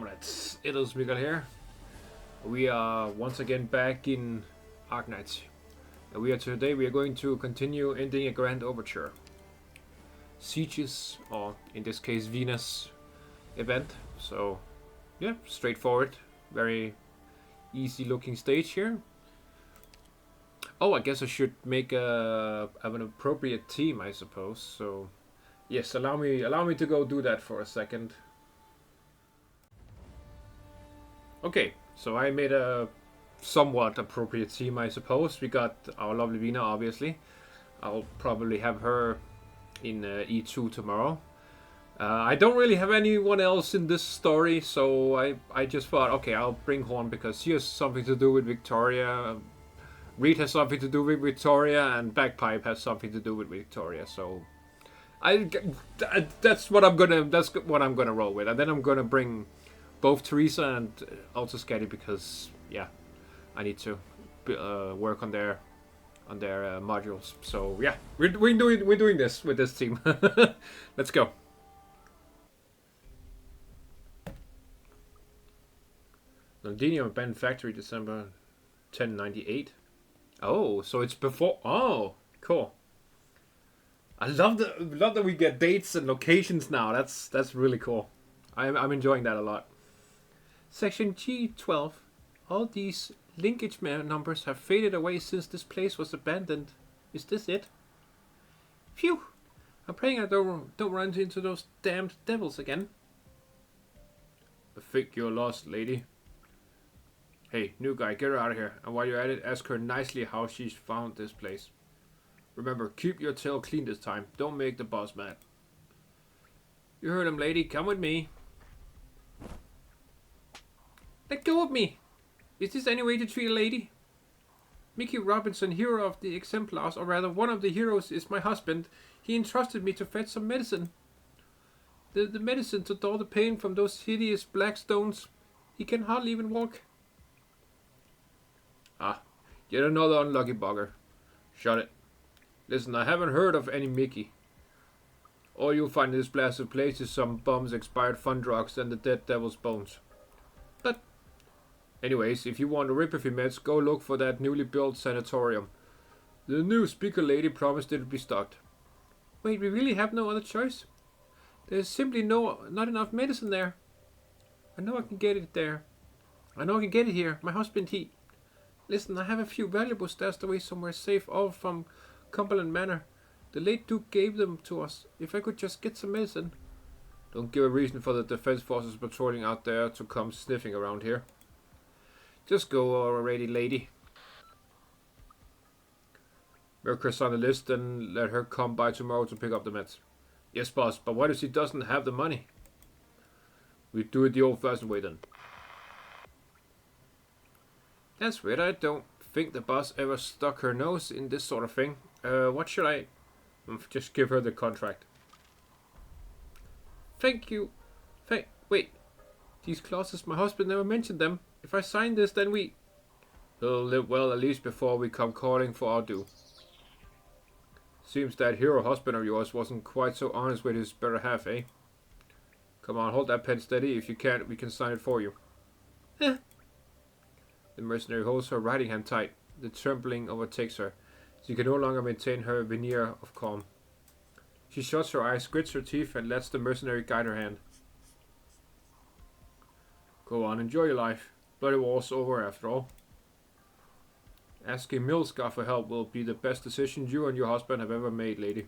comrades, it is Mikhail here. We are once again back in Arknights. And today we are going to continue ending a grand overture. Sieges, or in this case Venus event. So yeah, straightforward, very easy looking stage here. Oh, I guess I should make an appropriate team, I suppose. So yes, allow me to go do that for a second. Okay, so I made a somewhat appropriate team, I suppose. We got our lovely Vina, obviously. I'll probably have her in E2 tomorrow. I don't really have anyone else in this story, so I just thought, okay, I'll bring Horn because she has something to do with Victoria. Reed has something to do with Victoria, and Bagpipe has something to do with Victoria. So that's what I'm gonna roll with, and then I'm gonna bring both Teresa and also Scatty because yeah, I need to work on their modules. So yeah, we're doing this with this team. Let's go. Londinium abandoned factory December 1098. Oh, so it's before. Oh, cool. I love that we get dates and locations now. That's really cool. I'm enjoying that a lot. Section G12. All these linkage numbers have faded away since this place was abandoned. Is this it? Phew! I'm praying I don't run into those damned devils again. I think you're lost, lady. Hey, new guy, get her out of here. And while you're at it, ask her nicely how she's found this place. Remember, keep your tail clean this time. Don't make the boss mad. You heard him, lady. Come with me. Let go of me! Is this any way to treat a lady? Mickey Robinson, hero of the exemplars, or rather one of the heroes, is my husband. He entrusted me to fetch some medicine. The medicine to dull the pain from those hideous black stones. He can hardly even walk. Ah, yet another unlucky bugger. Shut it. Listen, I haven't heard of any Mickey. All you'll find in this blasted place is some bums, expired fun drugs, and the dead devil's bones. But anyways, if you want a Ripify meds, go look for that newly built sanatorium. The new speaker lady promised it'd be stocked. Wait, we really have no other choice? There's simply not enough medicine there. I know I can get it there. I know I can get it here. My husband, he... Listen, I have a few valuables stashed away somewhere safe off from Cumberland Manor. The late Duke gave them to us. If I could just get some medicine. Don't give a reason for the defense forces patrolling out there to come sniffing around here. Just go already, lady. Mark her on the list and let her come by tomorrow to pick up the meds. Yes, boss, but what if she doesn't have the money? We do it the old-fashioned way then. That's weird. I don't think the boss ever stuck her nose in this sort of thing. What should I... Just give her the contract. Thank you. Wait. These clauses, my husband never mentioned them. If I sign this, then we... He'll live well at least before we come calling for our due. Seems that hero husband of yours wasn't quite so honest with his better half, eh? Come on, hold that pen steady. If you can't, we can sign it for you. Eh. The mercenary holds her riding hand tight. The trembling overtakes her. She can no longer maintain her veneer of calm. She shuts her eyes, grits her teeth, and lets the mercenary guide her hand. Go on, enjoy your life. Bloody war's over after all. Asking Milscar for help will be the best decision you and your husband have ever made, lady.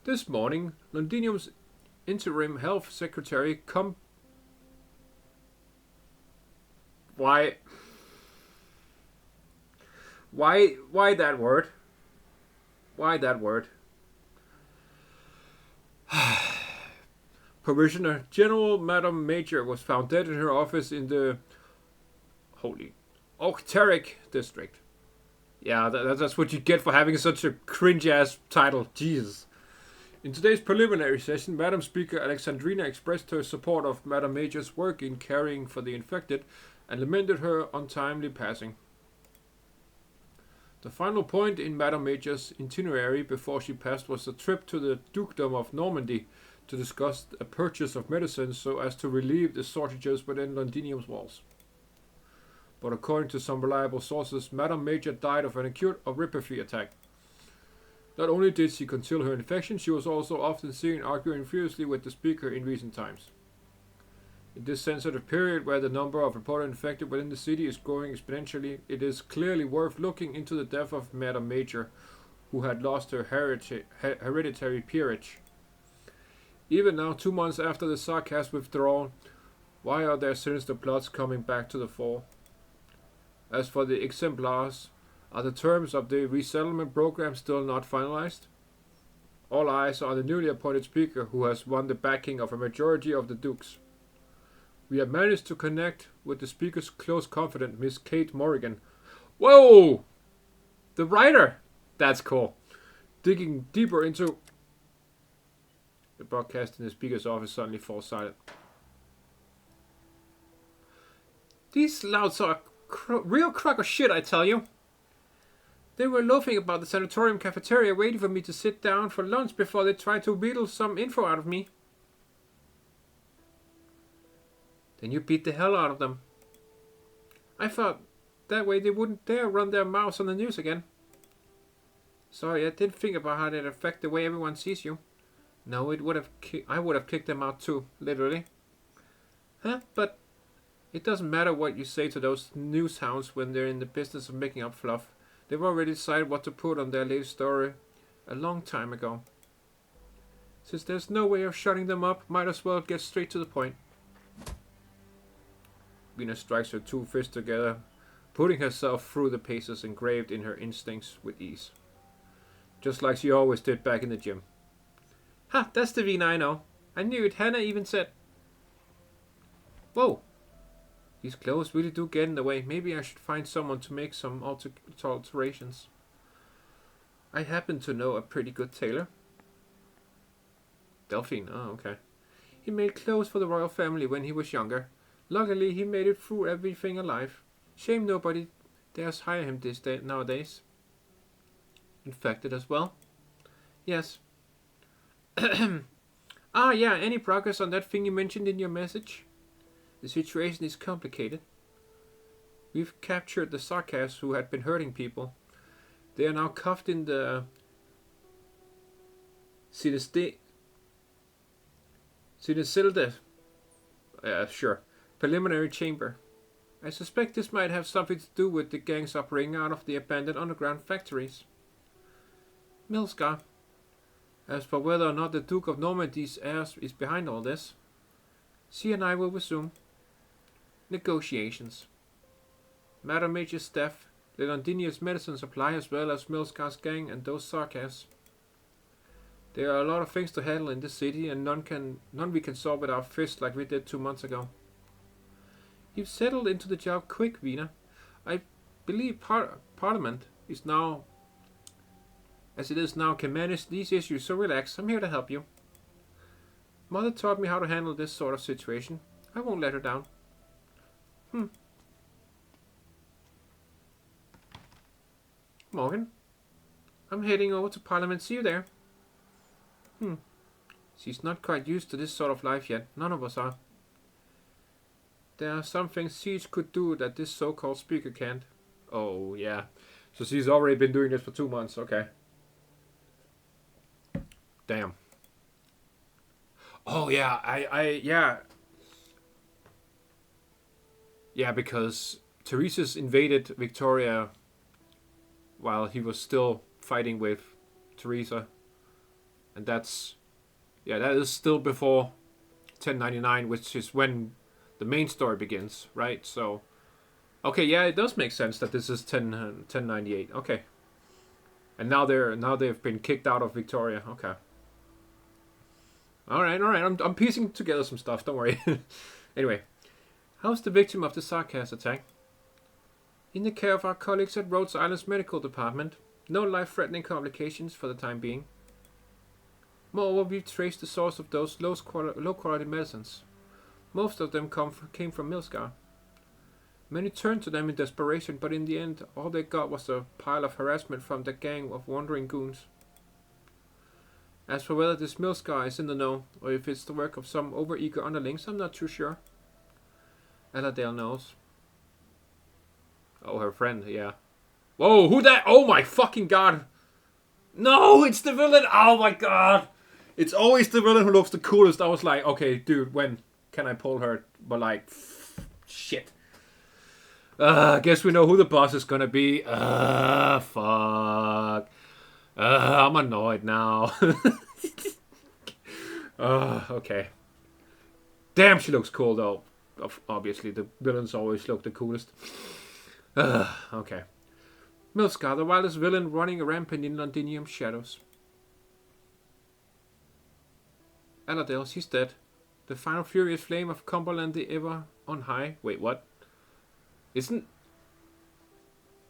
This morning, Londinium's interim health secretary Why that word? Why that word? Provisioner General Madame Major was found dead in her office in the holy Octeric district. Yeah, that's what you get for having such a cringe-ass title. Jesus. In today's preliminary session, Madam Speaker Alexandrina expressed her support of Madam Major's work in caring for the infected and lamented her untimely passing. The final point in Madame Major's itinerary before she passed was a trip to the Dukedom of Normandy to discuss a purchase of medicines so as to relieve the shortages within Londinium's walls. But according to some reliable sources, Madame Major died of an acute horripicy attack. Not only did she conceal her infection, she was also often seen arguing furiously with the speaker in recent times. In this sensitive period where the number of reported infected within the city is growing exponentially, it is clearly worth looking into the death of Madame Major, who had lost her hereditary peerage. Even now, 2 months after the Sarkaz withdrawal, why are their sinister plots coming back to the fore? As for the exemplars, are the terms of the resettlement program still not finalized? All eyes are on the newly appointed speaker, who has won the backing of a majority of the dukes. We have managed to connect with the speaker's close confidant, Miss Kate Morrigan. Whoa! The writer! That's cool. Digging deeper into... The broadcast in the speaker's office suddenly falls silent. These louts are real crock of shit, I tell you. They were loafing about the sanatorium cafeteria waiting for me to sit down for lunch before they tried to wheedle some info out of me. Then you beat the hell out of them. I thought that way they wouldn't dare run their mouths on the news again. Sorry, I didn't think about how that'd affect the way everyone sees you. No, it would have. I would have kicked them out too, literally. Huh? But it doesn't matter what you say to those news hounds when they're in the business of making up fluff. They've already decided what to put on their latest story a long time ago. Since there's no way of shutting them up, might as well get straight to the point. Vina strikes her two fists together, putting herself through the paces engraved in her instincts with ease. Just like she always did back in the gym. Ha! That's the Vina I know. I knew it. Hannah even said... Whoa! These clothes really do get in the way. Maybe I should find someone to make some alterations. I happen to know a pretty good tailor. Delphine, oh okay. He made clothes for the royal family when he was younger. Luckily, he made it through everything alive. Shame nobody dares hire him nowadays. Infected as well? Yes. Ah, yeah, any progress on that thing you mentioned in your message? The situation is complicated. We've captured the Sarkaz who had been hurting people. They are now cuffed in the Sinistilde. Preliminary chamber. I suspect this might have something to do with the gangs operating out of the abandoned underground factories. Milscar. As for whether or not the Duke of Normandy's heir is behind all this, she and I will resume negotiations. Madame Major's staff, the Londinia's medicine supply, as well as Milscar's gang and those Sarkaz. There are a lot of things to handle in this city, and none we can solve with our fists like we did 2 months ago. You've settled into the job quick, Vina. I believe Parliament is now, as it is now, can manage these issues, so relax. I'm here to help you. Mother taught me how to handle this sort of situation. I won't let her down. Morgan, I'm heading over to Parliament. See you there. She's not quite used to this sort of life yet. None of us are. There are some things Siege could do that this so-called speaker can't. Oh, yeah. So she's already been doing this for 2 months. Okay. Damn. Oh, yeah. Yeah, because Teresa's invaded Victoria while he was still fighting with Teresa. And that's... Yeah, that is still before 1099, which is when the main story begins, right? So, okay, yeah, it does make sense that this is 1098. Okay. And now they've been kicked out of Victoria. Okay. All right. I'm piecing together some stuff. Don't worry. Anyway, how's the victim of the Sarkaz attack? In the care of our colleagues at Rhodes Island's medical department. No life-threatening complications for the time being. Moreover, we've traced the source of those low-quality medicines. Most of them came from Milscar. Many turned to them in desperation, but in the end, all they got was a pile of harassment from the gang of wandering goons. As for whether this Milskar is in the know, or if it's the work of some over-eager underlings, I'm not too sure. Aladale knows. Oh, her friend, yeah. Whoa, who that? Oh my fucking god! No, it's the villain! Oh my god! It's always the villain who looks the coolest. I was like, okay, dude, when can I pull her? But like, shit. I guess we know who the boss is gonna be. Fuck. I'm annoyed now. Okay. Damn, she looks cool though. Obviously, the villains always look the coolest. Okay. Milskar, the wildest villain running rampant in Londinium shadows. Aladale, she's dead. The final furious flame of Cumberland the ever on high. Wait, what? Isn't...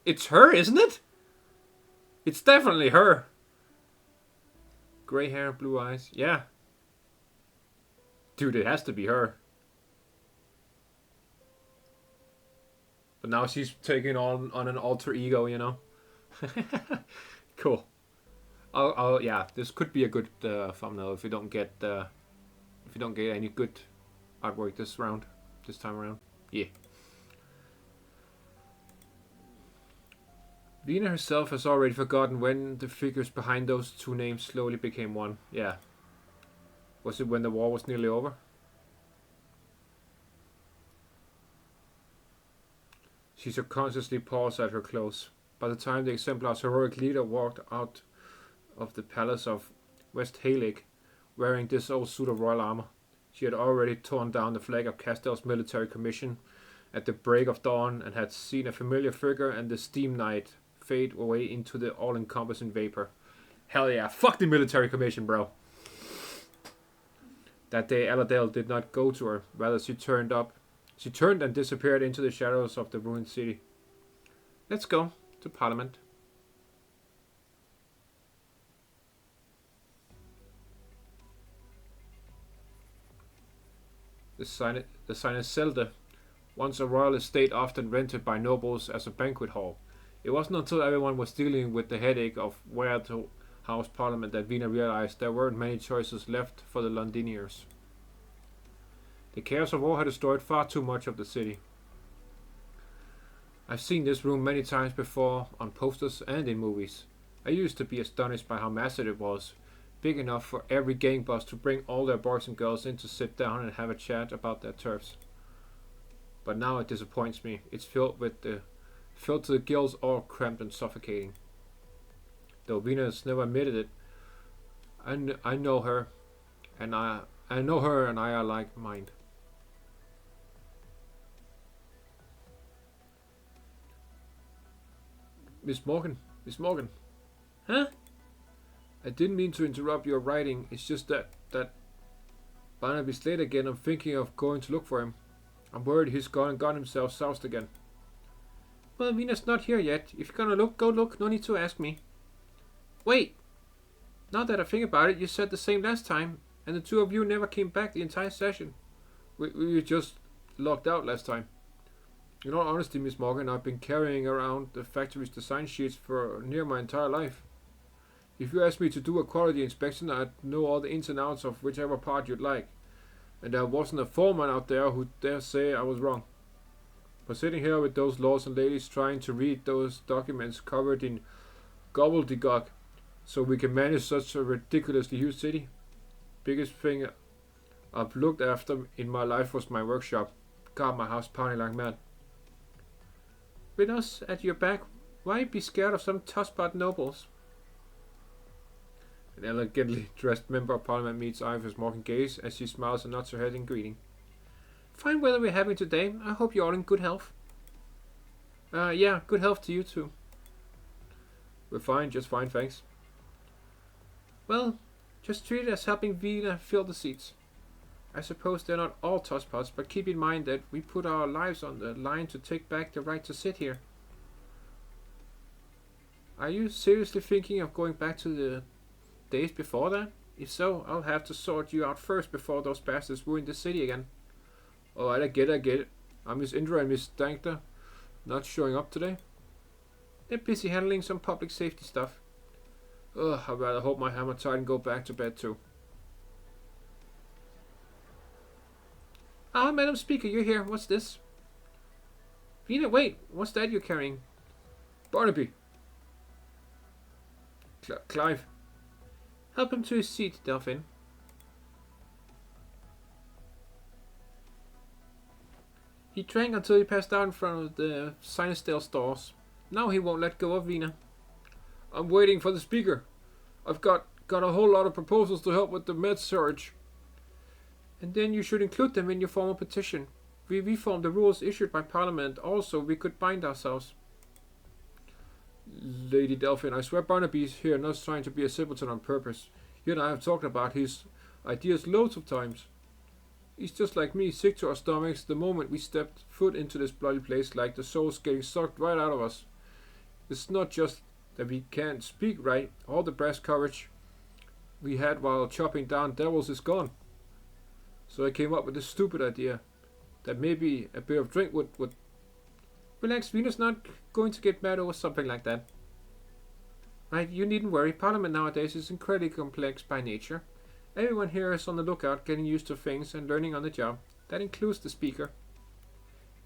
It's her, isn't it? It's definitely her. Grey hair, blue eyes. Yeah. Dude, it has to be her. But now she's taking on an alter ego, you know. Cool. Yeah, this could be a good thumbnail if you don't get any good artwork this time around. Yeah. Vina herself has already forgotten when the figures behind those two names slowly became one. Yeah. Was it when the war was nearly over? She subconsciously paused at her close. By the time the Exemplar's heroic leader walked out of the palace of West Halig, wearing this old suit of royal armor, she had already torn down the flag of Castell's military commission at the break of dawn and had seen a familiar figure and the steam knight fade away into the all-encompassing vapor. Hell yeah, fuck the military commission, bro. That day Aladale did not go to her, rather she turned and disappeared into the shadows of the ruined city. Let's go to Parliament. The sign is Selde, once a royal estate often rented by nobles as a banquet hall. It wasn't until everyone was dealing with the headache of where to house Parliament that Vina realized there weren't many choices left for the Londiniers. The chaos of war had destroyed far too much of the city. I've seen this room many times before on posters and in movies. I used to be astonished by how massive it was, big enough for every gang boss to bring all their boys and girls in to sit down and have a chat about their turfs. But now it disappoints me. It's filled to the gills, all cramped and suffocating. Though Venus never admitted it, I know her, and I are like minded. Miss Morgan. Huh? I didn't mean to interrupt your writing. It's just that Barnaby's late again. I'm thinking of going to look for him. I'm worried he's gone and got himself soused again. Well, Vina's not here yet. If you're gonna look, go look. No need to ask me. Wait. Now that I think about it, you said the same last time, and the two of you never came back the entire session. We were just locked out last time. In all honesty, Miss Morgan, I've been carrying around the factory's design sheets for near my entire life. If you asked me to do a quality inspection, I'd know all the ins and outs of whichever part you'd like. And there wasn't a foreman out there who'd dare say I was wrong. But sitting here with those lords and ladies trying to read those documents covered in gobbledygook so we can manage such a ridiculously huge city. Biggest thing I've looked after in my life was my workshop. God, my house pounding like mad. With us at your back, why be scared of some tosspot nobles? An elegantly dressed member of Parliament meets Iris Morgan gaze as she smiles and nods her head in greeting. Fine weather we're having today. I hope you're all in good health. Yeah, good health to you too. We're fine, just fine, thanks. Well, just treat it as helping Vina fill the seats. I suppose they're not all tosspots, but keep in mind that we put our lives on the line to take back the right to sit here. Are you seriously thinking of going back to the days before that? If so, I'll have to sort you out first before those bastards ruin the city again. Alright, I get it. I'm Miss Indra and Miss Dankter. Not showing up today? They're busy handling some public safety stuff. Ugh, I'd rather hold my hammer tight and go back to bed too. Ah, Madam Speaker, you're here. What's this? Vina, wait. What's that you're carrying? Barnaby. Clive. Help him to his seat, Delphine. He drank until he passed out in front of the Sinistale stores. Now he won't let go of Vina. I'm waiting for the speaker. I've got a whole lot of proposals to help with the med surge. And then you should include them in your formal petition. We reformed the rules issued by Parliament. Also, we could bind ourselves. Lady Delphine, I swear Barnaby's here not trying to be a simpleton on purpose. You and I have talked about his ideas loads of times. He's just like me, sick to our stomachs the moment we stepped foot into this bloody place, like the soul's getting sucked right out of us. It's not just that we can't speak right. All the press coverage we had while chopping down devils is gone. So I came up with this stupid idea that maybe a bit of drink would... Relax, Venus not going to get mad over something like that. Right, you needn't worry. Parliament nowadays is incredibly complex by nature. Everyone here is on the lookout, getting used to things and learning on the job. That includes the speaker.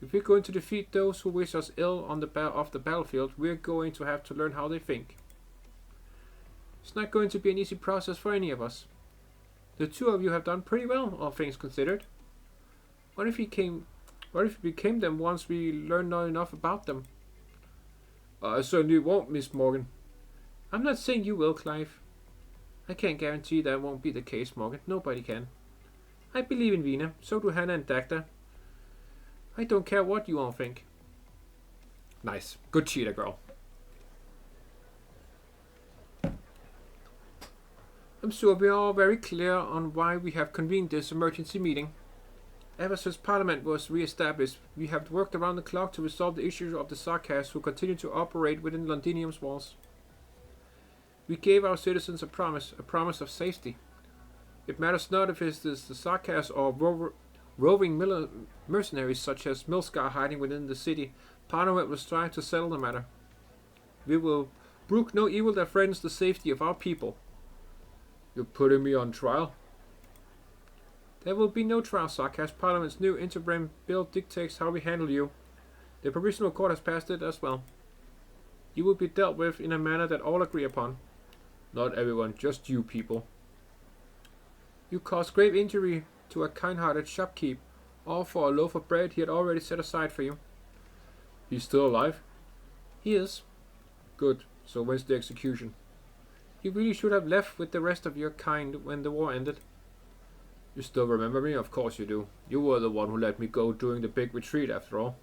If we're going to defeat those who wish us ill on the off the battlefield, we're going to have to learn how they think. It's not going to be an easy process for any of us. The two of you have done pretty well, all things considered. What if we became them once we learned enough about them? I certainly won't, Miss Morgan. I'm not saying you will, Clive. I can't guarantee that won't be the case, Morgan. Nobody can. I believe in Vina. So do Hannah and Dagda. I don't care what you all think. Nice. Good cheetah, girl. I'm sure we are all very clear on why we have convened this emergency meeting. Ever since Parliament was re-established, we have worked around the clock to resolve the issue of the sarcasms who continue to operate within Londinium's walls. We gave our citizens a promise of safety. It matters not if it is the sarcasms or roving mercenaries such as Milscar hiding within the city. Parliament will strive to settle the matter. We will brook no evil that threatens the safety of our people. You're putting me on trial? There will be no trial, sarcasm. Parliament's new interim bill dictates how we handle you. The provisional court has passed it as well. You will be dealt with in a manner that all agree upon. Not everyone, just you people. You caused grave injury to a kind-hearted shopkeep, all for a loaf of bread he had already set aside for you. He's still alive? He is. Good. So when's the execution? You really should have left with the rest of your kind when the war ended. You still remember me? Of course you do. You were the one who let me go during the big retreat, after all.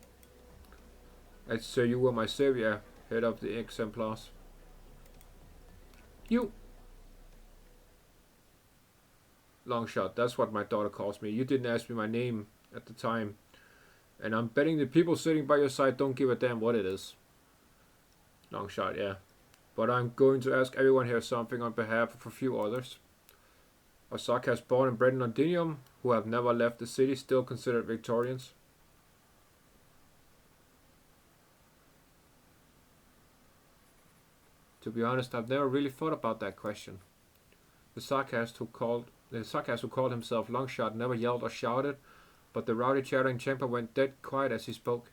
I'd say you were my savior, head of the exemplars. You... Longshot, that's what my daughter calls me. You didn't ask me my name at the time. And I'm betting the people sitting by your side don't give a damn what it is. Longshot, yeah. But I'm going to ask everyone here something on behalf of a few others. Are sarcasms born and bred in Londinium, who have never left the city, still considered Victorians? To be honest, I've never really thought about that question. The sarcasm who called himself Longshot never yelled or shouted, but the rowdy chattering chamber went dead quiet as he spoke.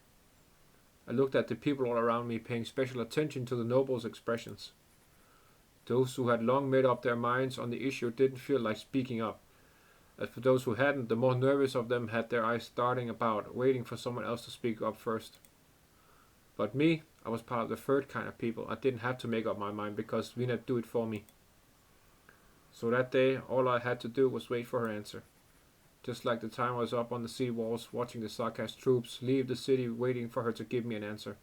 I looked at the people all around me, paying special attention to the nobles' expressions. Those who had long made up their minds on the issue didn't feel like speaking up. As for those who hadn't, the more nervous of them had their eyes darting about, waiting for someone else to speak up first. But me, I was part of the third kind of people. I didn't have to make up my mind because Vina do it for me. So that day, all I had to do was wait for her answer. Just like the time I was up on the sea walls watching the sarcasm troops leave the city waiting for her to give me an answer.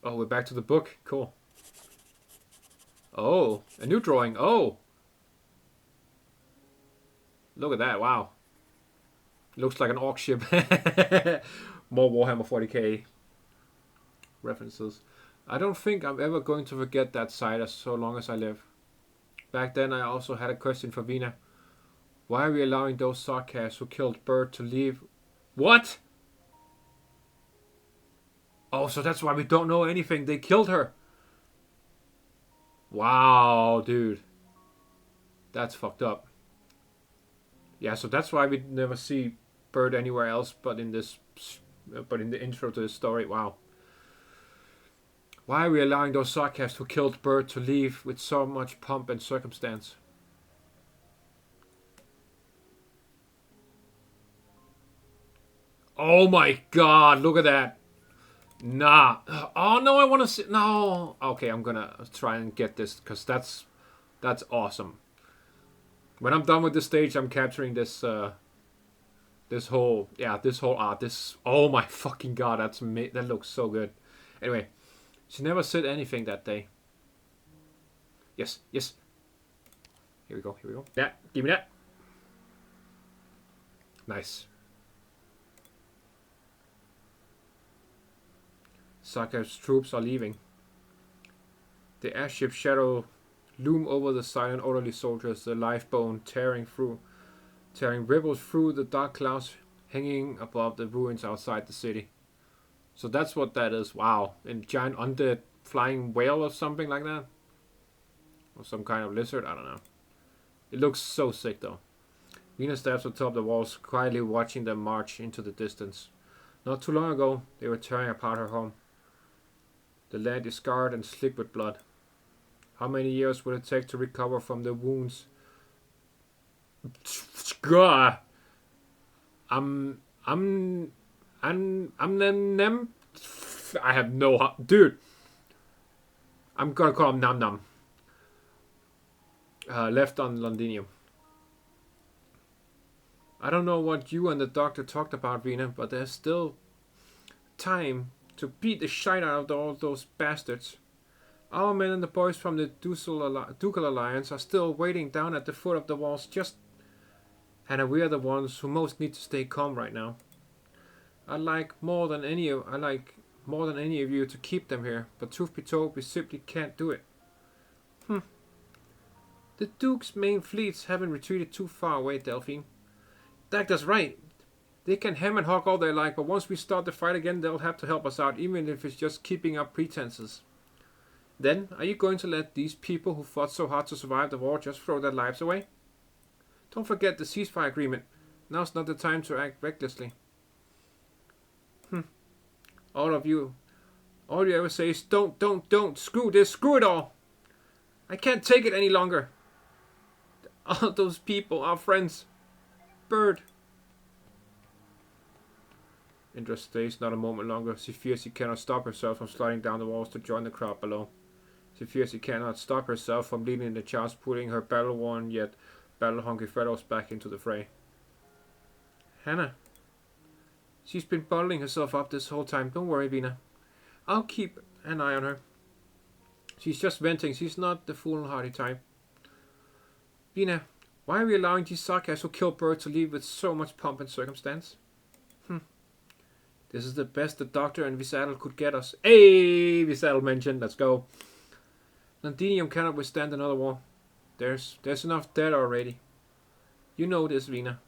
Oh, we're back to the book. Cool. Oh, a new drawing. Oh! Look at that. Wow. Looks like an orc ship. More Warhammer 40k references. I don't think I'm ever going to forget that sight as so long as I live. Back then I also had a question for Vina. Why are we allowing those sarcasts who killed Bird to leave? What? Oh, so that's why we don't know anything. They killed her. Wow, dude. That's fucked up. Yeah, so that's why we never see Bird anywhere else but in this, but in the intro to this story. Wow. Why are we allowing those sarcasts who killed Bird to leave with so much pomp and circumstance? Oh my god, look at that. Nah. Oh no, I want to see. No. Okay, I'm gonna try and get this because that's awesome. When I'm done with this stage, I'm capturing this this whole art. Oh my fucking god, that looks so good. Anyway, she never said anything that day. Yes, yes. Here we go. Here we go. That. Give me that. Nice. Sarkar's troops are leaving. The airship shadow loom over the silent, orderly soldiers, the lifebone tearing ripples through the dark clouds hanging above the ruins outside the city. So that's what that is. Wow. A giant undead flying whale or something like that? Or some kind of lizard? I don't know. It looks so sick though. Vina stands atop the walls, quietly watching them march into the distance. Not too long ago, they were tearing apart her home. The land is scarred and slick with blood. How many years will it take to recover from the wounds? I have no... Dude! I'm gonna call him Nam Nam. Left on Londinium. I don't know what you and the doctor talked about, Vina, but there's still time to beat the shit out of all those bastards. Our men and the boys from the Ducal Alliance are still waiting down at the foot of the walls, and we are the ones who most need to stay calm right now. I'd like more than any of you to keep them here, but truth be told, we simply can't do it. The Duke's main fleets haven't retreated too far away, Delphine. Dagda's right. They can hem and hawk all they like, but once we start the fight again, they'll have to help us out, even if it's just keeping up pretenses. Then, are you going to let these people who fought so hard to survive the war just throw their lives away? Don't forget the ceasefire agreement. Now's not the time to act recklessly. All you ever say is don't, screw this, screw it all. I can't take it any longer. All those people, our friends. Bird. Indra stays not a moment longer. She fears she cannot stop herself from sliding down the walls to join the crowd below. She fears she cannot stop herself from leading the charge, pulling her battle-worn yet battle-hungry fellows back into the fray. Hannah. She's been bottling herself up this whole time. Don't worry, Vina. I'll keep an eye on her. She's just venting. She's not the foolhardy type. Vina, why are we allowing these sarcasts who killed Bird to leave with so much pomp and circumstance? This is the best the Doctor and Visadal could get us. Hey, Visadal mentioned. Let's go. Londinium cannot withstand another war. There's enough dead already. You know this, Vina.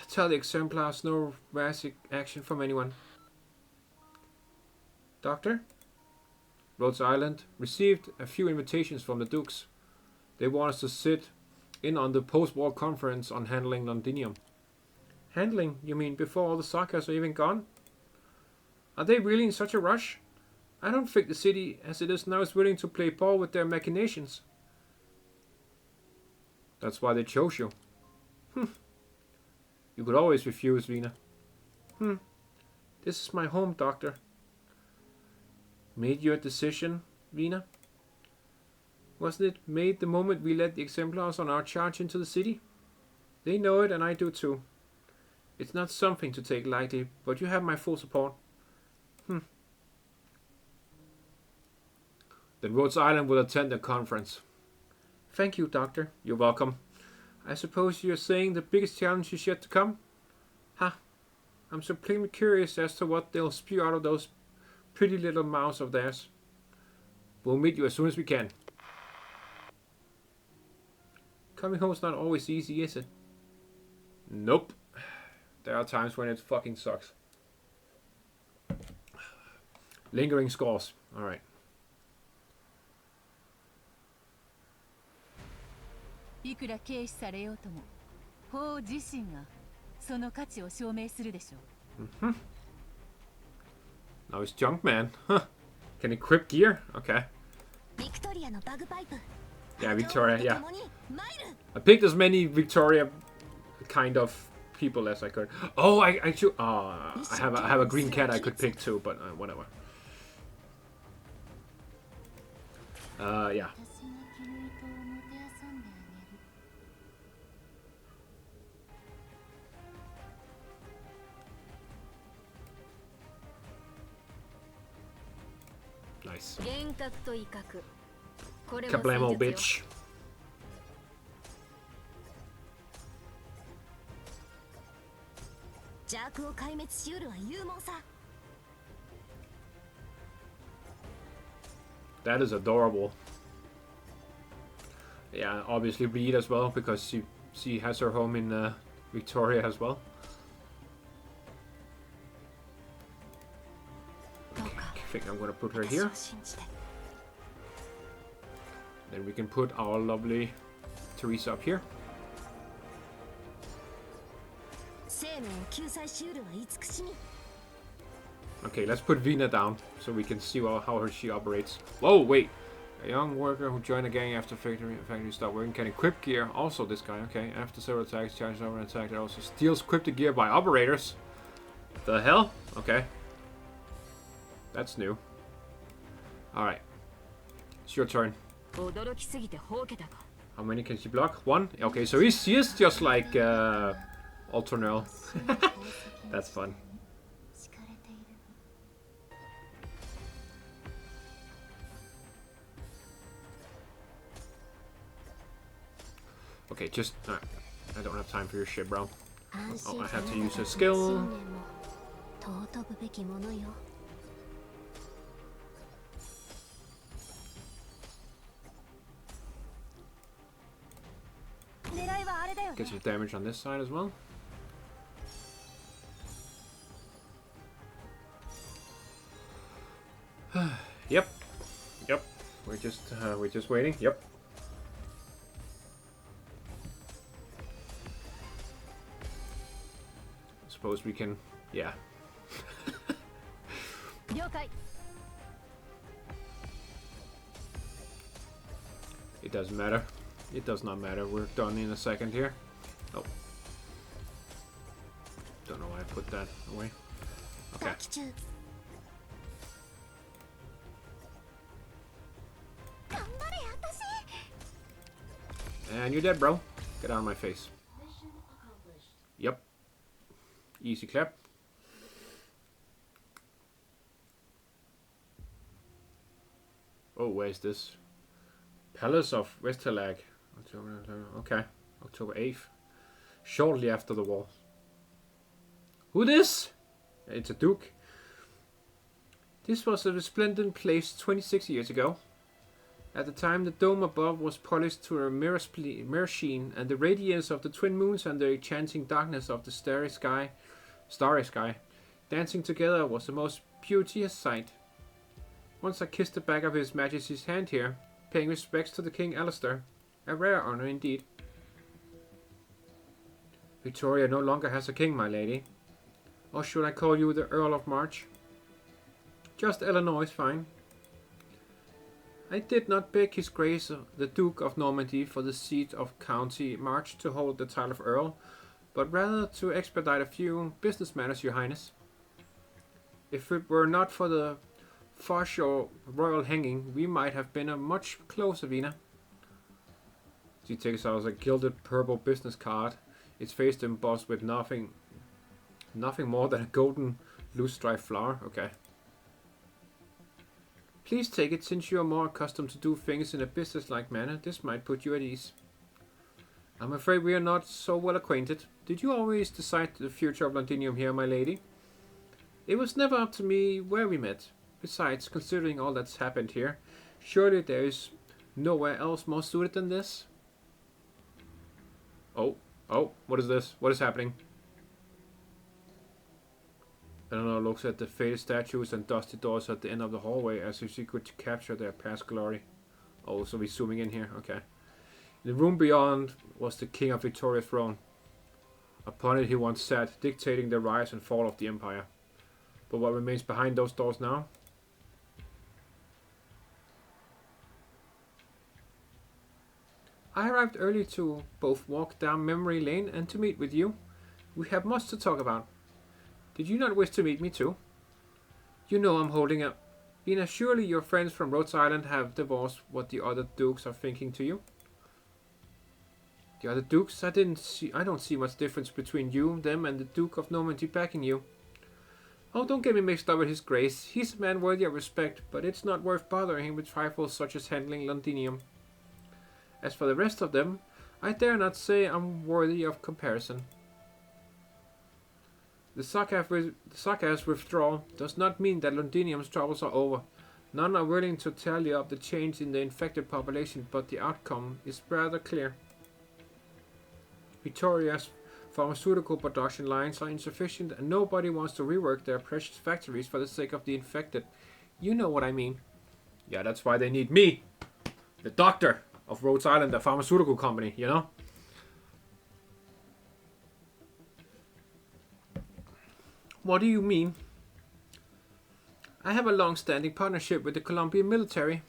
Tell the exemplars no rash action from anyone. Doctor? Rhodes Island received a few invitations from the Dukes. They want us to sit in on the post-war conference on handling Londinium. Handling? You mean before all the sarcasts are even gone? Are they really in such a rush? I don't think the city, as it is now, is willing to play ball with their machinations. That's why they chose you. You could always refuse, Vina. This is my home, Doctor. Made your decision, Vina? Wasn't it made the moment we let the exemplars on our charge into the city? They know it, and I do too. It's not something to take lightly, but you have my full support. Then Rhodes Island will attend the conference. Thank you, Doctor. You're welcome. I suppose you're saying the biggest challenge is yet to come? I'm supremely curious as to what they'll spew out of those pretty little mouths of theirs. We'll meet you as soon as we can. Coming home's not always easy, is it? Nope. There are times when it fucking sucks. Lingering scores. Alright. Now he's junk man. Huh. Can equip gear? Okay. Yeah, Victoria, yeah. I picked as many Victoria kind of people as I could. Oh, I have a green cat I could pick too, but whatever. Yeah. Nice. Kablamo, bitch. That is adorable. Yeah, obviously Reed as well, because she has her home in Victoria as well. I think I'm gonna put her here. Then we can put our lovely Teresa up here. Okay, let's put Vina down so we can see how she operates. Whoa, wait. A young worker who joined a gang after factory stopped working can equip gear. Also this guy, okay. After several attacks, charges over an attack that also steals equipped gear by operators. The hell? Okay. That's new. Alright. It's your turn. How many can she block? One? Okay, so she is just like Alternel. That's fun. Okay, just... I don't have time for your shit, bro. Oh, I have to use a skill. Get your damage on this side as well. Yep. Yep. We're just waiting. Yep. Suppose we can, yeah. It doesn't matter. It does not matter. We're done in a second here. Oh. Don't know why I put that away. Okay. And you're dead, bro. Get out of my face. Yep. Easy clap. Oh, where's this? Palace of Westerlag. Okay. October 8th. Shortly after the war. Who this? It's a duke. This was a resplendent place 26 years ago. At the time, the dome above was polished to a mirror sheen, and the radiance of the twin moons and the enchanting darkness of the starry sky dancing together was the most beauteous sight. Once I kissed the back of His Majesty's hand here, paying respects to the King Alistair. A rare honor indeed. Victoria no longer has a king, my lady. Or should I call you the Earl of March? Just Eleanor is fine. I did not beg His Grace the Duke of Normandy for the seat of County March to hold the title of Earl, but rather to expedite a few business matters, your highness. If it were not for the Farshore royal hanging, we might have been a much closer, Vina. She takes out a gilded purple business card. Its face embossed with nothing more than a golden loosestrife flower. Okay. Please take it, since you are more accustomed to do things in a business-like manner. This might put you at ease. I'm afraid we are not so well acquainted. Did you always decide the future of Londinium here, my lady? It was never up to me where we met. Besides, considering all that's happened here, surely there is nowhere else more suited than this? Oh, oh, what is this? What is happening? Eleanor looks at the faded statues and dusty doors at the end of the hallway as if she could capture their past glory. Oh, so we're zooming in here, okay. In the room beyond was the king of Victoria's throne. Upon it he once sat, dictating the rise and fall of the empire. But what remains behind those doors now? I arrived early to both walk down memory lane and to meet with you. We have much to talk about. Did you not wish to meet me too? You know I'm holding up. Vina, surely your friends from Rhodes Island have divorced what the other dukes are thinking to you? The other dukes? I don't see much difference between you, them, and the Duke of Normandy backing you. Oh, don't get me mixed up with his grace. He's a man worthy of respect, but it's not worth bothering him with trifles such as handling Londinium. As for the rest of them, I dare not say I'm worthy of comparison. The Saka's withdrawal does not mean that Londinium's troubles are over. None are willing to tell you of the change in the infected population, but the outcome is rather clear. Victoria's pharmaceutical production lines are insufficient and nobody wants to rework their precious factories for the sake of the infected. You know what I mean. Yeah, that's why they need me, the doctor of Rhodes Island, the pharmaceutical company, you know? What do you mean? I have a long-standing partnership with the Colombian military.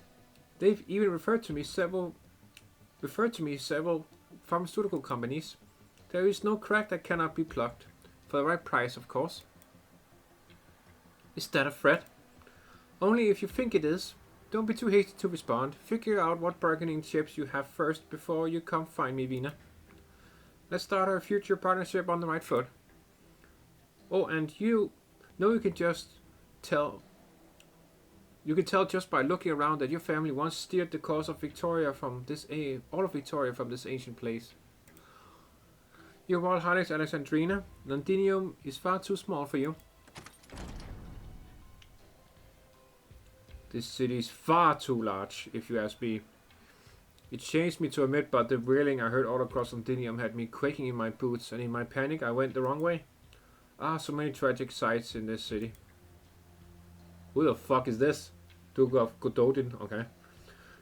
They've even referred to me several pharmaceutical companies. There is no crack that cannot be plugged. For the right price, of course. Is that a threat? Only if you think it is. Don't be too hasty to respond. Figure out what bargaining chips you have first before you come find me, Vina. Let's start our future partnership on the right foot. Oh, and you can tell just by looking around that your family once steered the course of Victoria from this ancient place. Your Royal Highness Alexandrina, Londinium is far too small for you. This city is far too large, if you ask me. It changed me to admit, but the wailing I heard all across Londinium had me quaking in my boots, and in my panic I went the wrong way. Ah, so many tragic sights in this city. Who the fuck is this? Duke of Gododin, okay.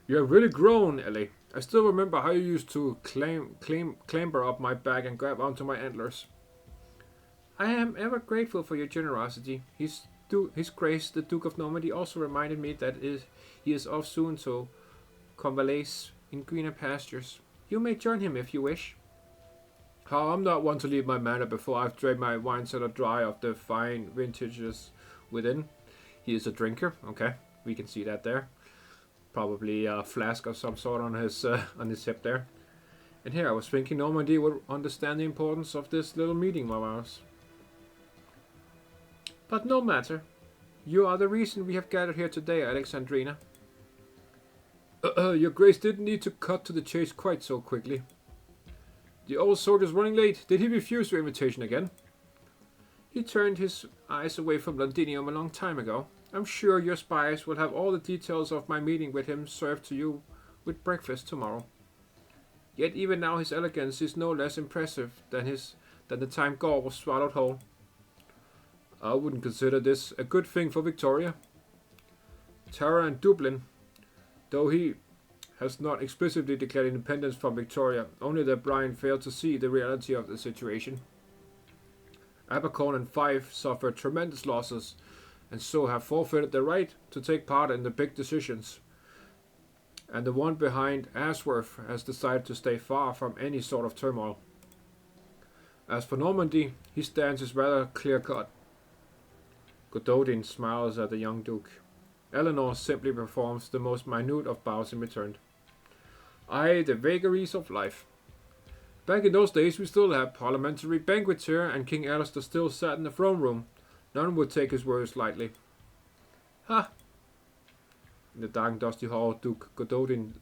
You have really grown, Ellie. I still remember how you used to clamber up my back and grab onto my antlers. I am ever grateful for your generosity. His Grace, the Duke of Normandy, also reminded me that he is off soon to convalesce in greener pastures. You may join him if you wish. I'm not one to leave my manor before I've drained my wine cellar dry of the fine vintages within. He is a drinker, okay, we can see that there. Probably a flask of some sort on his hip there. And here I was thinking Normandy would understand the importance of this little meeting of ours. But no matter. You are the reason we have gathered here today, Alexandrina. Your Grace didn't need to cut to the chase quite so quickly. The old soldier's running late. Did he refuse your invitation again? He turned his eyes away from Londinium a long time ago. I'm sure your spies will have all the details of my meeting with him served to you with breakfast tomorrow. Yet even now his elegance is no less impressive than the time Gaul was swallowed whole. I wouldn't consider this a good thing for Victoria. Tara and Dublin, though he has not explicitly declared independence from Victoria, only that Brian failed to see the reality of the situation. Abercorn and Fife suffered tremendous losses, and so have forfeited the right to take part in the big decisions. And the one behind Ashworth has decided to stay far from any sort of turmoil. As for Normandy, his stance is rather clear-cut. Gododin smiles at the young duke. Eleanor simply performs the most minute of bows in return. Aye, the vagaries of life. Back in those days we still had parliamentary banquets here, and King Alistair still sat in the throne room. None would take his words lightly. Ha! In the dark and dusty hall, Duke Gododin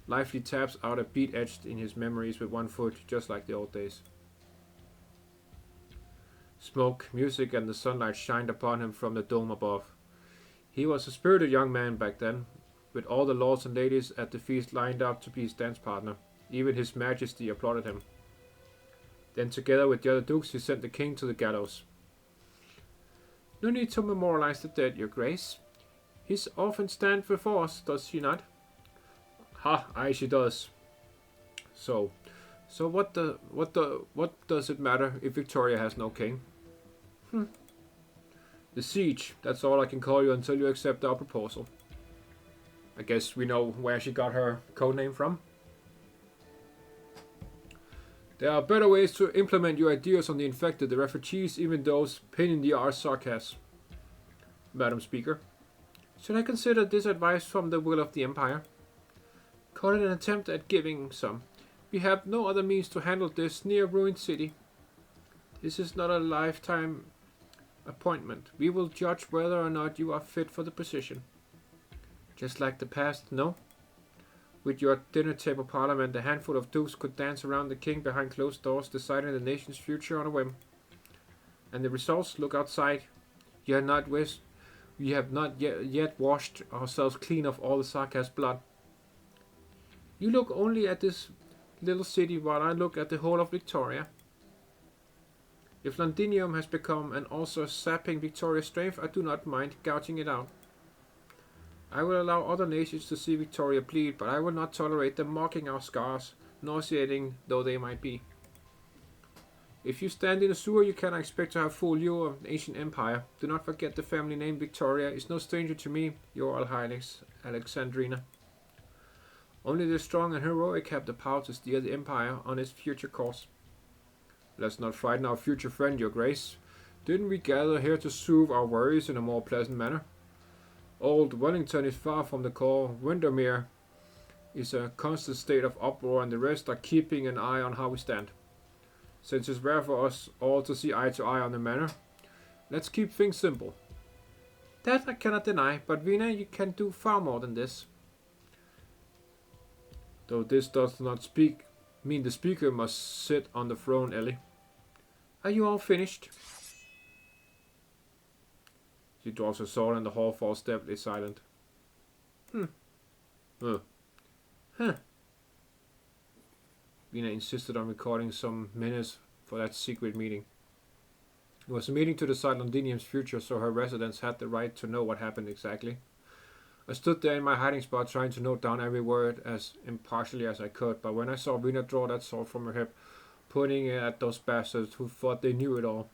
lively taps out a bead etched in his memories with one foot, just like the old days. Smoke, music, and the sunlight shined upon him from the dome above. He was a spirited young man back then, with all the lords and ladies at the feast lined up to be his dance partner. Even his majesty applauded him. Then together with the other dukes he sent the king to the gallows. No need to memorialize the dead, your grace. He's often stand before us, does she not? Ha, aye she does. So what does it matter if Victoria has no king? The siege, that's all I can call you until you accept our proposal. I guess we know where she got her codename from. There are better ways to implement your ideas on the infected, the refugees, even those pain-in-the-arse sarcasms. Madam Speaker, should I consider this advice from the will of the Empire? Call it an attempt at giving some. We have no other means to handle this near-ruined city. This is not a lifetime appointment. We will judge whether or not you are fit for the position. Just like the past, no? With your dinner table parliament, a handful of dukes could dance around the king behind closed doors, deciding the nation's future on a whim. And the results, look outside. We have not yet washed ourselves clean of all the Sarkaz blood. You look only at this little city while I look at the whole of Victoria. If Londinium has become and also sapping Victoria's strength, I do not mind gouging it out. I will allow other nations to see Victoria bleed, but I will not tolerate them mocking our scars, nauseating though they might be. If you stand in a sewer, you cannot expect to have full view of an ancient empire. Do not forget the family name Victoria is no stranger to me, your Royal Highness, Alexandrina. Only the strong and heroic have the power to steer the empire on its future course. Let's not frighten our future friend, your grace. Didn't we gather here to soothe our worries in a more pleasant manner? Old Wellington is far from the core. Windermere is a constant state of uproar, and the rest are keeping an eye on how we stand. Since it's rare for us all to see eye to eye on the matter, let's keep things simple. That I cannot deny, but Vina, you can do far more than this. Though this does not mean the speaker must sit on the throne, Ellie. Are you all finished? She draws her sword and the hall falls deadly silent. Vina insisted on recording some minutes for that secret meeting. It was a meeting to decide Londinium's future, so her residents had the right to know what happened exactly. I stood there in my hiding spot trying to note down every word as impartially as I could, but when I saw Vina draw that sword from her hip, pointing it at those bastards who thought they knew it all,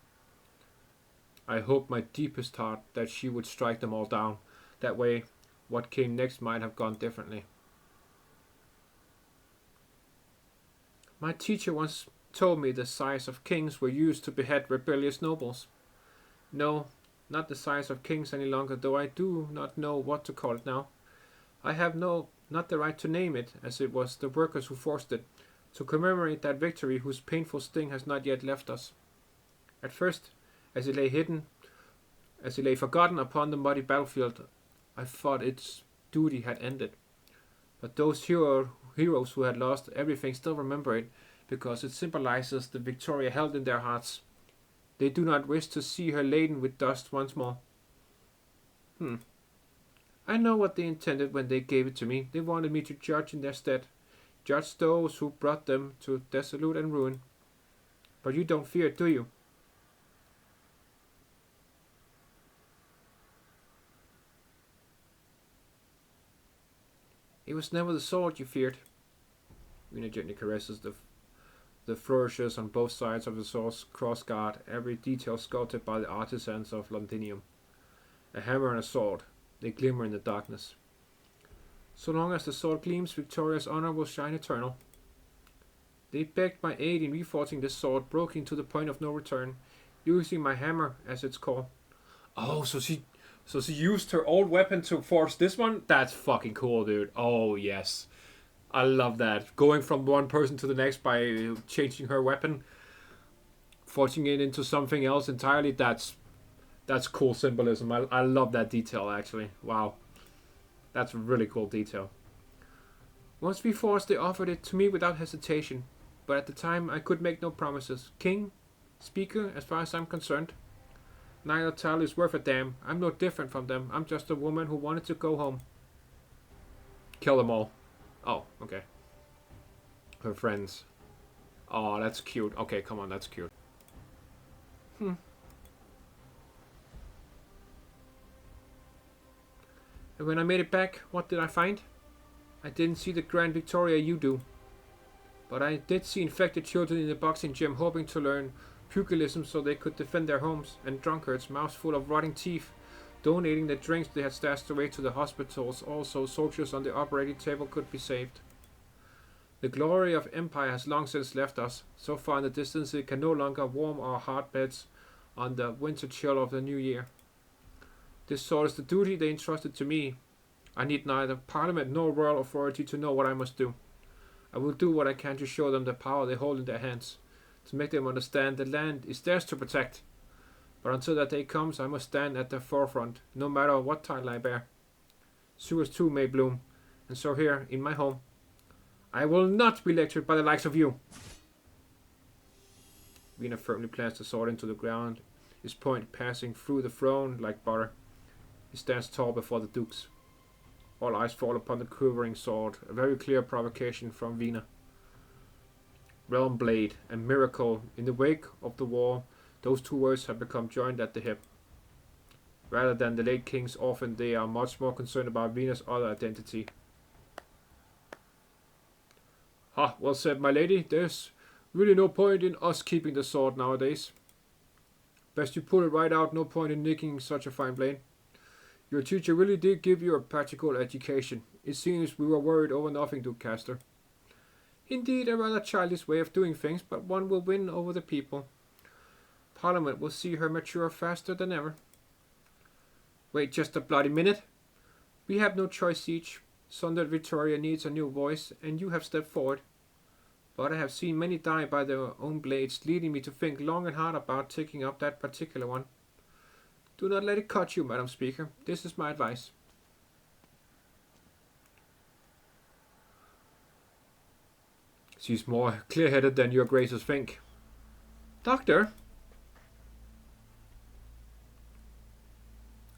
I hoped my deepest heart that she would strike them all down. That way, what came next might have gone differently. My teacher once told me the size of kings were used to behead rebellious nobles. No, not the size of kings any longer, though I do not know what to call it now. I have not the right to name it, as it was the workers who forced it, to commemorate that victory whose painful sting has not yet left us. At first, as it lay forgotten upon the muddy battlefield, I thought its duty had ended. But those heroes who had lost everything still remember it, because it symbolizes the Victoria held in their hearts. They do not wish to see her laden with dust once more. I know what they intended when they gave it to me. They wanted me to judge in their stead. Judge those who brought them to desolate and ruin. But you don't fear it, do you? It was never the sword you feared. Vina gently caresses the flourishes on both sides of the sword's crossguard, every detail sculpted by the artisans of Londinium. A hammer and a sword, they glimmer in the darkness. So long as the sword gleams, Victoria's honor will shine eternal. They begged my aid in reforging this sword, broken to the point of no return, using my hammer as its core. Oh, so she used her old weapon to forge this one? That's fucking cool, dude. Oh, yes. I love that. Going from one person to the next by changing her weapon, forging it into something else entirely, that's cool symbolism. I love that detail, actually. Wow. That's a really cool detail. Once we forged, they offered it to me without hesitation. But at the time, I could make no promises. King, speaker, as far as I'm concerned, neither tale is worth a damn. I'm no different from them. I'm just a woman who wanted to go home. Kill them all. Oh, okay. Her friends. Oh, that's cute. Okay, come on, that's cute. And when I made it back, what did I find? I didn't see the Grand Victoria you do. But I did see infected children in the boxing gym hoping to learn pugilism so they could defend their homes, and drunkards, mouths full of rotting teeth, donating the drinks they had stashed away to the hospitals. Also, soldiers on the operating table could be saved. The glory of empire has long since left us. So far in the distance it can no longer warm our heartbeds on the winter chill of the new year. This sword is the duty they entrusted to me. I need neither parliament nor royal authority to know what I must do. I will do what I can to show them the power they hold in their hands, to make them understand the land is theirs to protect. But until that day comes, I must stand at the forefront, no matter what title I bear. Sewers too may bloom, and so here, in my home, I will not be lectured by the likes of you. Vina firmly plants the sword into the ground, his point passing through the throne like butter. He stands tall before the dukes. All eyes fall upon the quivering sword, a very clear provocation from Vina. Realm blade and miracle. In the wake of the war, those two words have become joined at the hip. Rather than the late kings, often they are much more concerned about Vina's other identity. Ha, well said, my lady. There's really no point in us keeping the sword nowadays. Best you pull it right out, no point in nicking such a fine blade. Your teacher really did give you a practical education. It seems we were worried over nothing, Duke Castor. Indeed, a rather childish way of doing things, but one will win over the people. Parliament will see her mature faster than ever. Wait just a bloody minute. We have no choice, Siege. Sundered Victoria needs a new voice, and you have stepped forward. But I have seen many die by their own blades, leading me to think long and hard about taking up that particular one. Do not let it cut you, Madam Speaker. This is my advice. She's more clear-headed than your graces think. Doctor?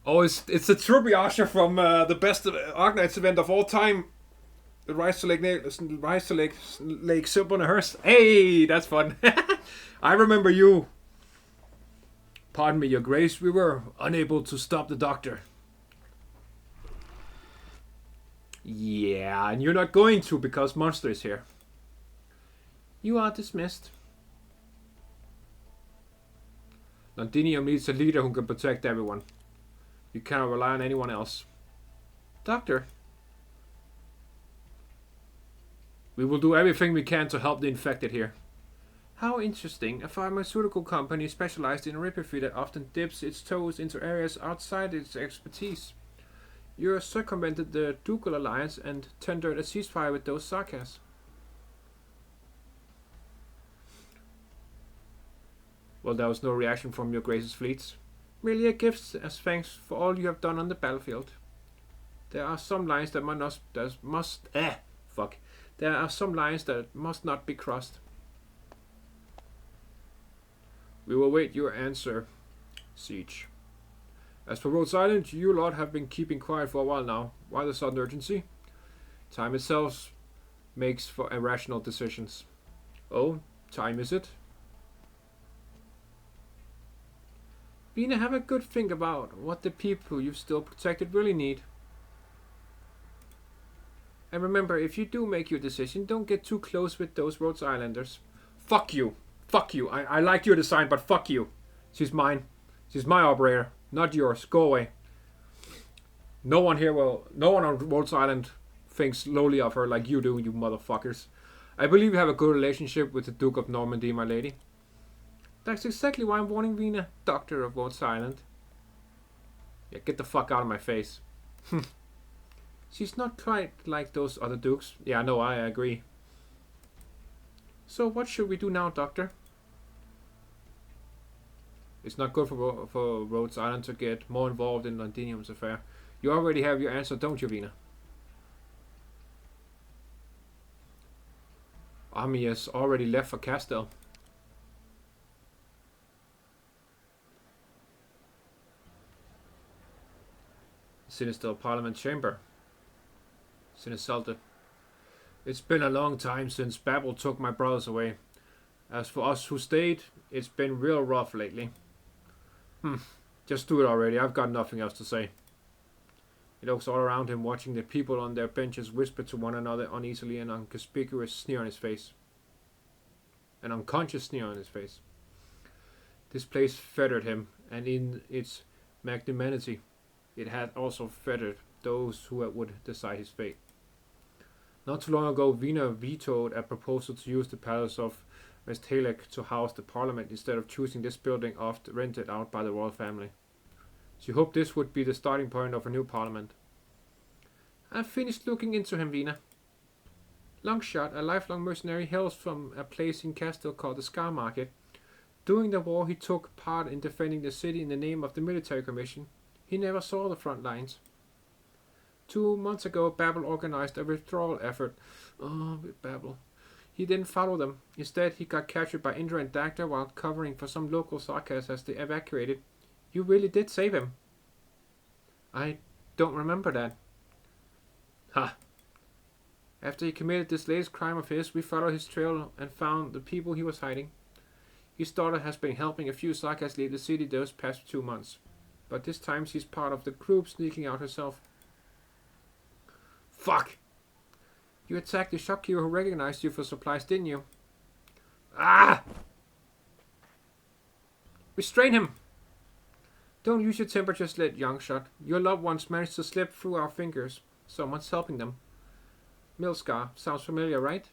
Oh, it's the Trubby from the best Arknights event of all time. The Rise to Lake Silbernerhurst. Hey, that's fun. I remember you. Pardon me, your grace, we were unable to stop the doctor. Yeah, and you're not going to because Monster is here. You are dismissed. Londinium needs a leader who can protect everyone. You cannot rely on anyone else. Doctor. We will do everything we can to help the infected here. How interesting. A pharmaceutical company specialized in ripperfree that often dips its toes into areas outside its expertise. You circumvented the Ducal Alliance and tendered a ceasefire with those sarcasms. Well, there was no reaction from your grace's fleets. Merely a gift as thanks for all you have done on the battlefield. There are some lines that There are some lines that must not be crossed. We will wait your answer, Siege. As for Rhodes Island, you lot have been keeping quiet for a while now. Why the sudden urgency? Time itself makes for irrational decisions. Oh, time is it? Vina, have a good think about what the people you've still protected really need. And remember, if you do make your decision, don't get too close with those Rhodes Islanders. Fuck you. Fuck you. I like your design, but fuck you. She's mine. She's my operator, not yours. Go away. No one on Rhodes Island thinks lowly of her like you do, you motherfuckers. I believe you have a good relationship with the Duke of Normandy, my lady. That's exactly why I'm warning Vina, Doctor of Rhodes Island. Yeah, get the fuck out of my face. She's not quite like those other dukes. Yeah, no, I agree. So what should we do now, Doctor? It's not good for Rhodes Island to get more involved in Londinium's affair. You already have your answer, don't you, Vina? Army has already left for Castell. Sinister Parliament Chamber. Sinisalta. It's been a long time since Babel took my brothers away. As for us who stayed, it's been real rough lately. Just do it already, I've got nothing else to say. He looks all around him, watching the people on their benches whisper to one another uneasily, an inconspicuous sneer on his face. An unconscious sneer on his face. This place fettered him, and in its magnanimity, it had also fettered those who would decide his fate. Not too long ago, Wiener vetoed a proposal to use the palace of Westhalek to house the parliament instead of choosing this building oft rented out by the royal family. She hoped this would be the starting point of a new parliament. I've finished looking into him, Wiener. Longshot, a lifelong mercenary, hails from a place in Castile called the Scar Market. During the war, he took part in defending the city in the name of the military commission. He never saw the front lines. 2 months ago, Babel organized a withdrawal effort. With Babel. He didn't follow them. Instead, he got captured by Indra and Dagda while covering for some local sarkas as they evacuated. You really did save him. I don't remember that. Ha! After he committed this latest crime of his, we followed his trail and found the people he was hiding. His daughter has been helping a few sarkas leave the city those past 2 months. But this time she's part of the group sneaking out herself. Fuck! You attacked the shopkeeper who recognized you for supplies, didn't you? Ah! Restrain him! Don't use your temper just yet, young shot. Your loved ones managed to slip through our fingers. Someone's helping them. Milscar, sounds familiar, right?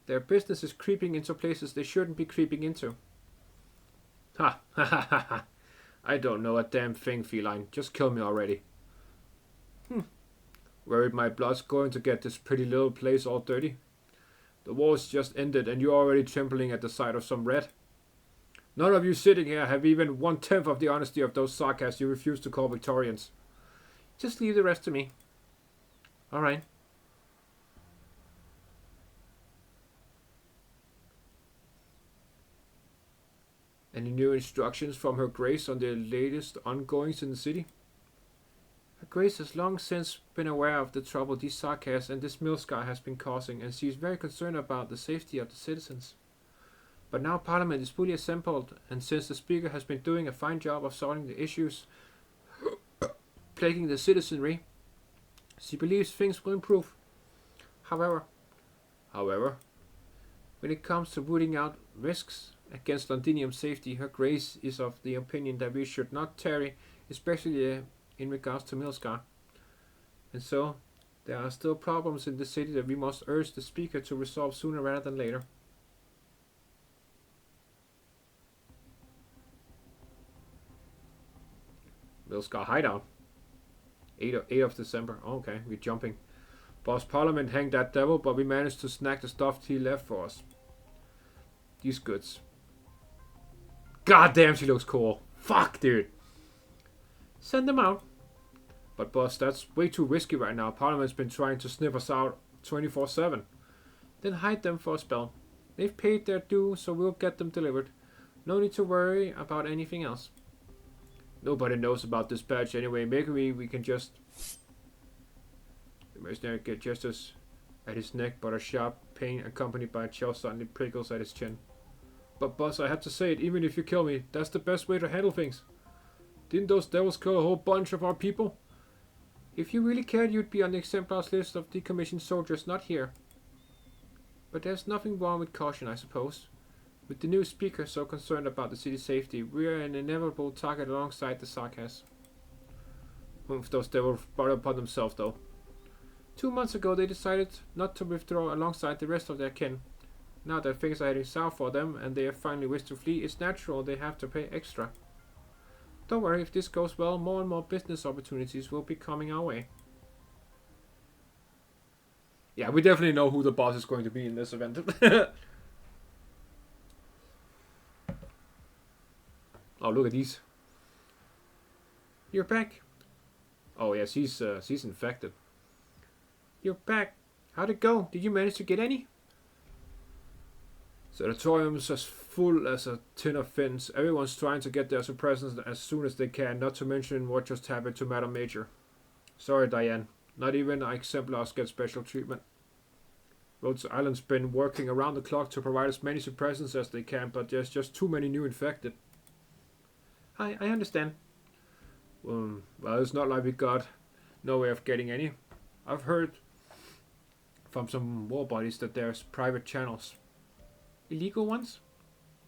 Their business is creeping into places they shouldn't be creeping into. Ha ha ha ha ha. I don't know a damn thing, feline. Just kill me already. Worried my blood's going to get this pretty little place all dirty? The war's just ended and you're already trembling at the sight of some red. None of you sitting here have even 1/10 of the honesty of those sarcasms you refuse to call Victorians. Just leave the rest to me. Alright. Any new instructions from Her Grace on the latest ongoings in the city? Her Grace has long since been aware of the trouble these sarkas and this Milscar has been causing, and she is very concerned about the safety of the citizens. But now Parliament is fully assembled, and since the Speaker has been doing a fine job of solving the issues plaguing the citizenry, she believes things will improve. However, when it comes to rooting out risks against Londinium safety, Her Grace is of the opinion that we should not tarry, especially in regards to Milscar. And so, there are still problems in the city that we must urge the Speaker to resolve sooner rather than later. Milscar hideout. 8 of December. Okay, we're jumping. Boss Parliament hanged that devil, but we managed to snag the stuff he left for us. These goods. God damn, she looks cool. Fuck, dude. Send them out. But boss, that's way too risky right now. Parliament's been trying to sniff us out 24/7. Then hide them for a spell. They've paid their due, so we'll get them delivered. No need to worry about anything else. Nobody knows about this badge anyway. Maybe we can just... The mercenary gestures at his neck, but a sharp pain accompanied by a chill suddenly prickles at his chin. But boss, I have to say it, even if you kill me, that's the best way to handle things. Didn't those devils kill a whole bunch of our people? If you really cared, you'd be on the exemplars list of decommissioned soldiers, not here. But there's nothing wrong with caution, I suppose. With the new Speaker so concerned about the city's safety, we're an inevitable target alongside the sarkas. Those devils brought upon themselves, though. 2 months ago, they decided not to withdraw alongside the rest of their kin. Now that things are heading south for them, and they have finally wished to flee, it's natural they have to pay extra. Don't worry, if this goes well, more and more business opportunities will be coming our way. Yeah, we definitely know who the boss is going to be in this event. Oh, look at these. You're back. Oh yeah, she's infected. You're back. How'd it go? Did you manage to get any? Sanatorium's as full as a tin of fins. Everyone's trying to get their suppressants as soon as they can, not to mention what just happened to Madam Major. Sorry, Diane. Not even our exemplars get special treatment. Rhodes Island's been working around the clock to provide as many suppressants as they can, but there's just too many new infected. I understand. Well, it's not like we got no way of getting any. I've heard from some war bodies that there's private channels. Illegal ones?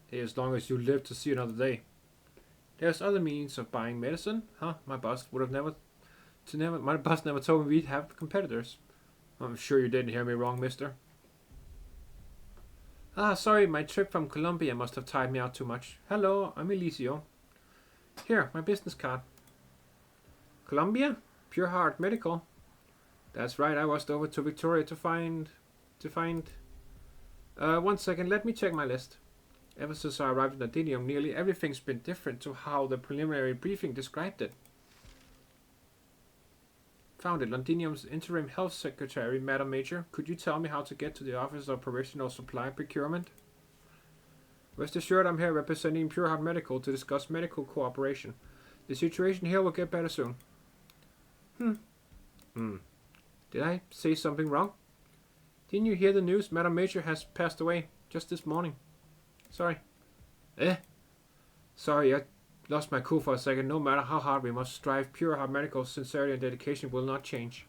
Hey, as long as you live to see another day. There's other means of buying medicine? Huh? My boss never told me we'd have competitors. I'm sure you didn't hear me wrong, mister. Sorry, my trip from Colombia must have tired me out too much. Hello, I'm Elisio. Here, my business card. Colombia? Pure Heart Medical. That's right, I was over to Victoria to find... 1 second, let me check my list. Ever since I arrived in Ladinium, nearly everything's been different to how the preliminary briefing described it. Found it. Londinium's interim health secretary, Madam Major. Could you tell me how to get to the Office of Provisional Supply Procurement? Rest assured, I'm here representing Pure Heart Medical to discuss medical cooperation. The situation here will get better soon. Did I say something wrong? Didn't you hear the news? Madam Major has passed away just this morning. Sorry. Sorry, I lost my cool for a second. No matter how hard we must strive, Pure Heart Medical's sincerity and dedication will not change.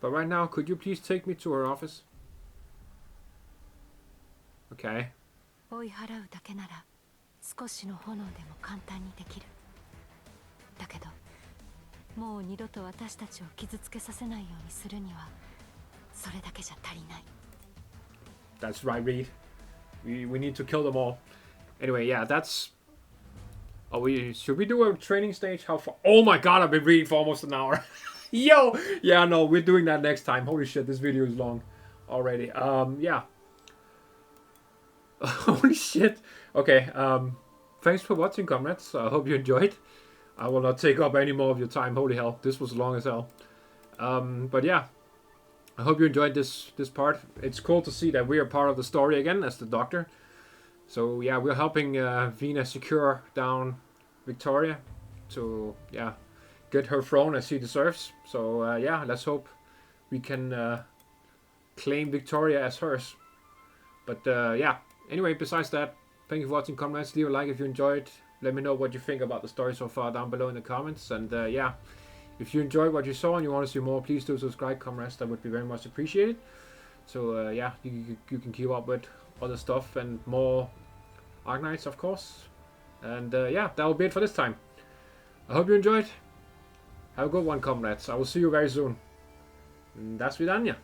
But right now, could you please take me to her office? Okay. 追い払うだけなら少しの炎でも簡単にできる。だけど、もう二度と私たちを傷つけさせないようにするにはそれだけじゃ足りない。 That's right, Reed. We need to kill them all. Anyway, yeah, that's... Should we do a training stage? How far? Oh my god, I've been reading for almost an hour. Yo! Yeah, no, we're doing that next time. Holy shit, this video is long already. Yeah. Holy shit. Okay, thanks for watching, comrades. I hope you enjoyed. I will not take up any more of your time. Holy hell, this was long as hell. But yeah, I hope you enjoyed this part. It's cool to see that we are part of the story again as the Doctor. So yeah, we're helping Vina secure down Victoria to get her throne as she deserves. So yeah, let's hope we can claim Victoria as hers. But yeah, anyway, besides that, thank you for watching, comrades. Leave a like if you enjoyed. Let me know what you think about the story so far down below in the comments. And yeah, if you enjoyed what you saw and you want to see more, please do subscribe, comrades. That would be very much appreciated. So yeah, you can keep up with other stuff and more Arknights, of course. And yeah, that will be it for this time. I hope you enjoyed. Have a good one, comrades. I will see you very soon. До свидания.